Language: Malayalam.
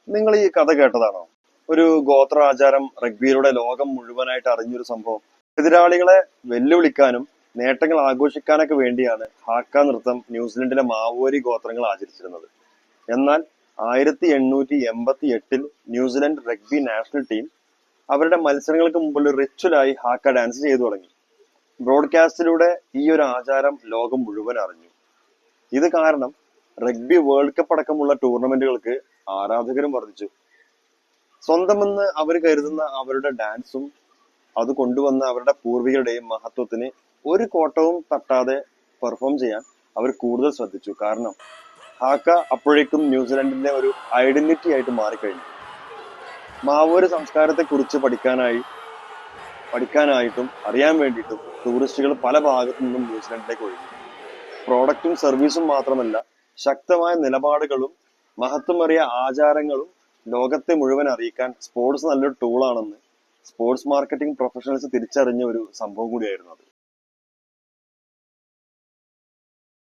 നിങ്ങൾ ഈ കഥ കേട്ടതാണോ? ഒരു ഗോത്ര ആചാരം റഗ്ബിയിലൂടെ ലോകം മുഴുവനായിട്ട് അറിഞ്ഞൊരു സംഭവം. എതിരാളികളെ വെല്ലുവിളിക്കാനും നേട്ടങ്ങൾ ആഘോഷിക്കാനൊക്കെ വേണ്ടിയാണ് ഹാക്ക നൃത്തം ന്യൂസിലൻഡിലെ മാവോരി ഗോത്രങ്ങൾ ആചരിച്ചിരുന്നത്. എന്നാൽ 1888 ന്യൂസിലൻഡ് റഗ്ബി നാഷണൽ ടീം അവരുടെ മത്സരങ്ങൾക്ക് മുമ്പ് ഒരു റിച്വലായി ഹാക്ക ഡാൻസ് ചെയ്തു തുടങ്ങി. ബ്രോഡ്കാസ്റ്റിലൂടെ ഈ ഒരു ആചാരം ലോകം മുഴുവൻ അറിഞ്ഞു. ഇത് കാരണം റഗ്ബി വേൾഡ് കപ്പ് അടക്കമുള്ള ടൂർണമെന്റുകൾക്ക് ആരാധകരും വർദ്ധിച്ചു. സ്വന്തമെന്ന് അവർ കരുതുന്ന അവരുടെ ഡാൻസും അത് കൊണ്ടുവന്ന അവരുടെ പൂർവികരുടെയും മഹത്വത്തിന് ഒരു കോട്ടവും തട്ടാതെ പെർഫോം ചെയ്യാൻ അവർ കൂടുതൽ ശ്രദ്ധിച്ചു. കാരണം ഹാക്ക അപ്പോഴേക്കും ന്യൂസിലൻഡിന്റെ ഒരു ഐഡന്റിറ്റി ആയിട്ട് മാറിക്കഴിഞ്ഞു. മാവോരി സംസ്കാരത്തെ കുറിച്ച് പഠിക്കാനായിട്ടും അറിയാൻ വേണ്ടിയിട്ടും ടൂറിസ്റ്റുകൾ പല ഭാഗത്തു നിന്നും ന്യൂസിലൻഡിലേക്ക് ഒഴുകി. പ്രോഡക്റ്റും സർവീസും മാത്രമല്ല, ശക്തമായ നിലപാടുകളും മഹത്വമേറിയ ആചാരങ്ങളും ലോകത്തെ മുഴുവൻ അറിയിക്കാൻ സ്പോർട്സ് നല്ലൊരു ടൂളാണെന്ന് സ്പോർട്സ് മാർക്കറ്റിംഗ് പ്രൊഫഷണൽസ് തിരിച്ചറിഞ്ഞ ഒരു സംഭവം കൂടിയായിരുന്നു അത്.